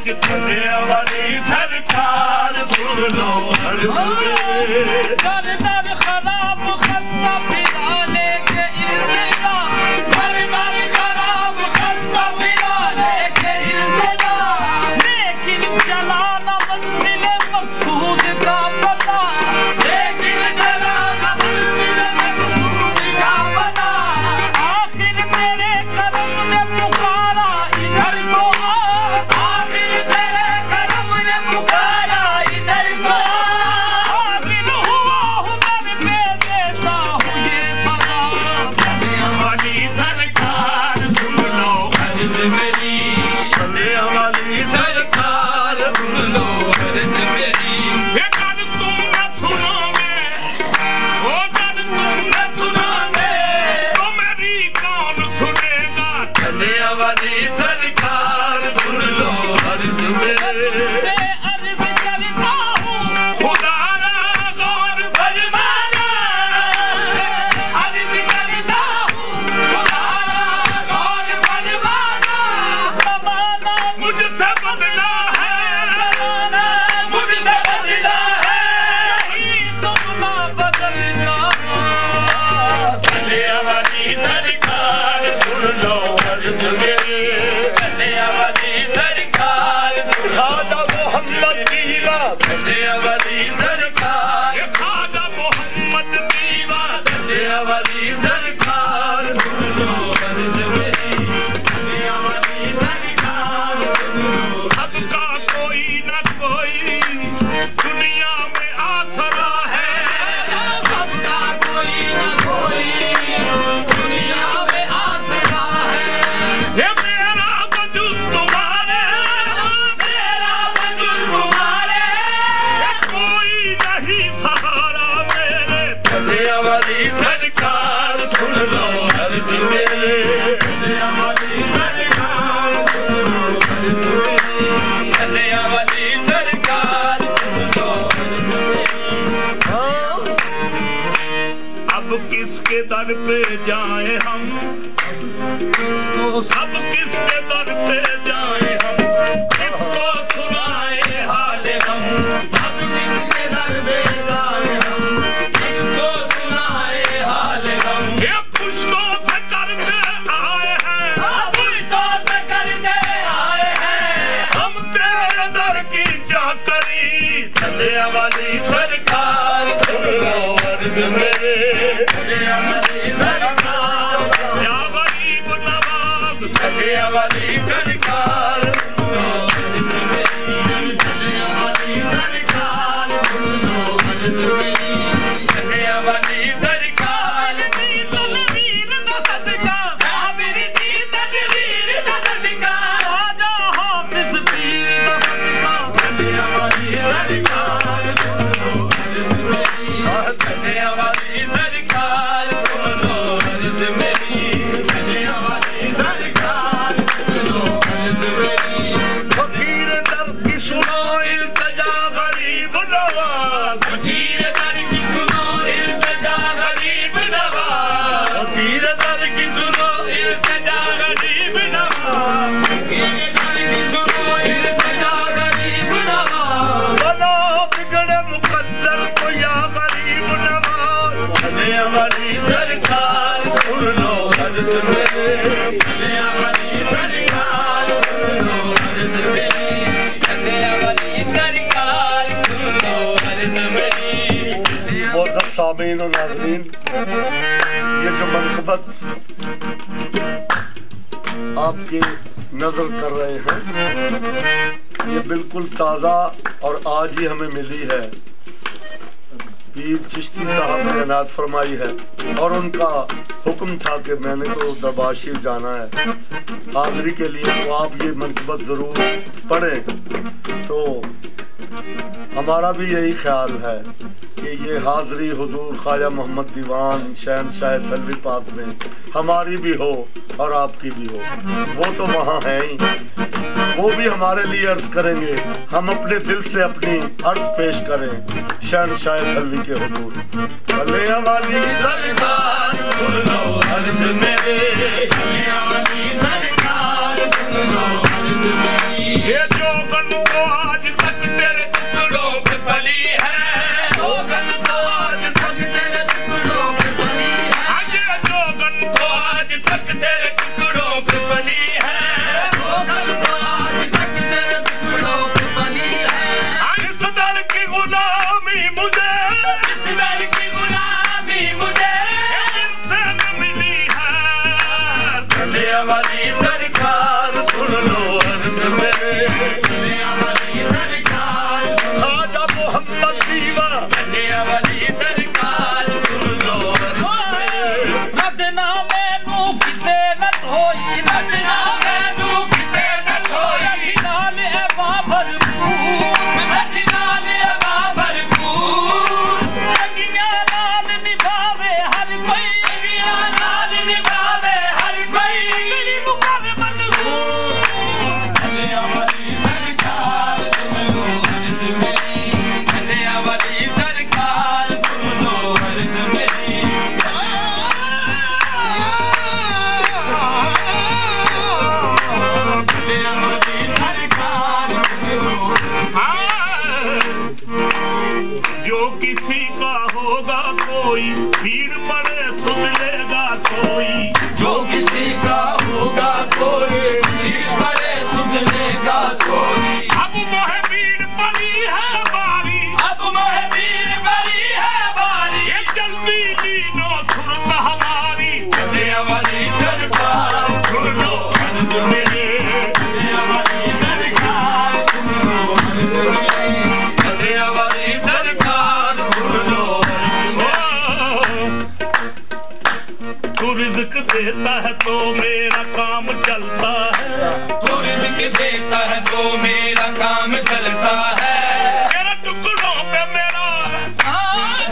चले वाली सरकार सुन लो अर्ज़ मेरी। दर दर खराब खस्ता फिरा लेके इल्तिजा, दर दर खराब खस्ता फिरा लेके इल्तिजा, लेकिन चलाना मंजिल मकसूद का पता, लेकिन चलाना मंजिल मकसूद का पता। आखिर तेरे करम ने पुकारा इधर को आ, आखिर तेरे करम ने पुकारा इधर को आ, आखिर हुआ हूँ दर पे देता हूँ ये सदा। चले वाली सरकार सुन लो अर्ज़ मेरी, चले वाली सरकार सुन लो अर्ज़ मेरी। ये दर तुम न सुनोगे, वो दर तुम न सुनोगे, तो मेरी कौन सुनेगा। चले वाली सरकार सुन लो अर्ज़ मेरी। से अर्ज़ करता हूँ खुदारा गौर फरमाना, अर्ज़ करता हूँ खुदारा गौर फरमाना। ज़माना मुझसे बदला है, ज़माना मुझसे बदला है, नहीं तुम ना बदल जाना। चले वाली सरकार सुन लो अर्ज़ मेरी, चले वाली सरकार सुन लो। ख्वाजा मोहम्मद दीवा, चले वाली सरकार, ख्वाजा मोहम्मद दीवा, चले वाली सरकार सुन लो अर्ज़ मेरी, चले वाली सरकार सुन लो। सबका कोई न कोई दुनिया में आसरा है, सबका कोई न कोई दुनिया में आसरा है। ये मेरा वजूद तुम्हारे, मेरा वजूद तुम्हारे, ये कोई नहीं सहारा मेरे। चले वाली सरकार सुन लो अर्ज़ मेरी, चले वाली सरकार सुन लो अर्ज़ मेरी, चले वाली सरकार सुन लो अर्ज़ मेरी। अब किसके दर पे जाए हम, किसको सब किसके दर पे जाए हम, किसको सुनाए हाल हम। अब किसके दर पे जाए हम, किसको सुनाए हाल हम। ये पुश्तों से करते आए हैं, पुश्तों से करते आए हैं, हम तेरे दर की चाकरी। चले वाली सरकार सुन लो अर्ज़ मेरी, चले वाली सरकार, या गरीब नवाज, चले वाली सरकार सुन लो अर्ज़ मेरी, चले वाली सरकार सुन लो अर्ज़ मेरी, चले वाली सरकार सुन लो। तनवीर दा सदका, साबिर दी तनवीर दा सदका, ख्वाजा हाफिज़ पीर दा सदका। चले वाली सरकार सुन लो अर्ज़ मेरी, चले वाली सरकार सुन लो अर्ज़ मेरी, चले वाली सरकार सुन लो अर्ज़ मेरी। फकीर दर की सुनो इल्तिजा गरीब नवाज, फकीर दर की सुनो इल्तिजा गरीब नवाज, फकीर दर की सुनो इल्तिजा गरीब नवाज, फकीर दर की सुनो इल्तिजा गरीब नवाज। बना बिगड़े मुकद्दर को या गरीब नवाज। चले वाली सरकार सुन लो अर्ज़ मेरी, चले वाली सरकार सुन लो अर्ज़ मेरी, चले वाली सरकार सुन लो अर्ज़ मेरी। मोअज़्ज़ज़ सामीन और नाज़रीन, ये जो मनक़बत आपकी नजर कर रहे हैं, ये बिल्कुल ताज़ा और आज ही हमें मिली है। पीर चिश्ती साहब ने इनायत फरमाई है और उनका हुक्म था कि मैंने तो दरबार शरीफ जाना है हाज़री के लिए, तो आप ये मनक़बत ज़रूर पढ़ें। तो हमारा भी यही ख्याल है कि ये हाज़री हुज़ूर ख्वाजा मोहम्मद दीवान शहंशाह थलवी पाक में हमारी भी हो और आपकी भी हो। वो तो वहाँ हैं ही, वो भी हमारे लिए अर्ज करेंगे, हम अपने दिल से अपनी अर्ज पेश करें शहंशाह थलवी के हुज़ूर। चले वाली सरकार सुन लो अर्ज मेरे, चले वाली सरकार सुन लो अर्ज मेरी, ये जो जोगन तो आज तक तेरे टुकड़ों पे पली है, जोगन तो आज तक तेरे टुकड़ों पे पली है, जोगन तो आज तक तेरे टुकड़ों पे पली है, जोगन तो आज तक तेरे टुकड़ों पे पली है। इस दर की गुलामी मुझे, इस दर की गुलामी मुझे से न मिली है, कलिया वाली सरकार सुन लो अर्ज मेरे, कलिया वाली सरकार ख्वाजा मोहम्मद दीवा, कलिया वाली सरकार सुन लो अर्ज मेरे। रटना मैनू किते न धोई, रटना मैनू किते न धोई, नाल ए बाबर रटना ले बाबर चंगिया नाल निभावे हर कोई, चंगिया नाल निभावे हर कोई, मेरी मुकाबले मंजूर, कलिया वाली सरकार सुन लो अर्ज मेरी, कलिया वाली सरकार सुन लो अर्ज मेरी। कलिया वाली सरकार सुन लो, जो किसी का होगा कोई, भीड़ पड़े सुध लेगा सोई, जो किसी का होगा कोई, भीड़ पड़े सुध लेगा सोई। अब मोहे भीड़ पड़ी है बारी, अब मोहे भीड़ पड़ी है बारी, ये जल्दी लीनो सुरत हमारी, कलिया वाली सरकार सुन लो अर्ज मेरे, कलिया वाली सरकार सुन लो अर्ज मेरे, कलिया वाली सरकार सुन लो अर्ज। तू रिज़्क़ देता है तो मेरा काम चलता है, तू रिज़्क़ देता है तो मेरा काम चलता है, तेरे टुकड़ों पे मेरा,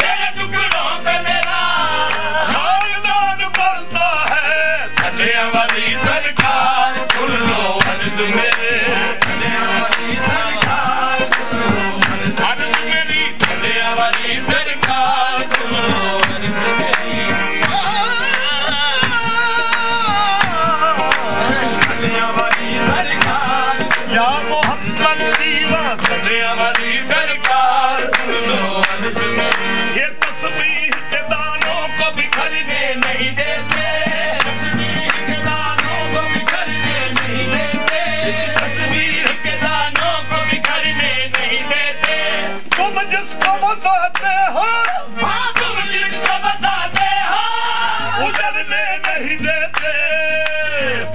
तेरे टुकड़ों पे मेरा खानदान पलता है, कलिया वाली सरकार सुन लो अर्ज मेरे, कलिया वाली सरकार सुन लो अर्ज मेरी, कलिया वाली सरकार सुन लो अर्ज मेरी। कलिया वाली सरकार या मोहम्मद दीवा, कलिया वाली सरकार सुन लो अर्ज मेरी। ये तस्बीह के दानों को बिखरने नहीं देते, तस्बीह के दानों को बिखरने नहीं देते, तस्बीह के दानों को बिखरने नहीं देते। तुम जिसको बसाते हो, हाँ तुम जिसको बसाते हो, उजड़ने नहीं देते,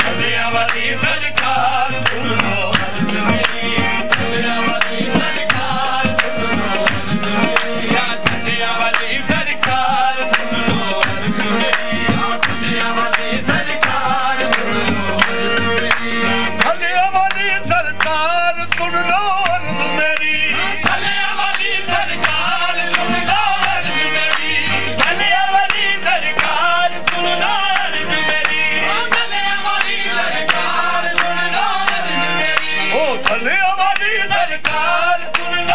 कलिया वाली सरकार सुन लो अर्ज मेरी, कलिया वाली सरकार सुन लो अर्ज मेरी, या कलिया वाली सरकार सुन लो अर्ज मेरी, या कलिया वाली सरकार सुन लो अर्ज मेरी, कलिया वाली सरकार सुन लो अर्ज मेरी, कलिया वाली सरकार सुन लो अर्ज मेरी, कलिया वाली सरकार सुन लो अर्ज मेरी, कलिया वाली सरकार सुन लो अर्ज मेरी, ओ कलिया वाली सरकार सुन लो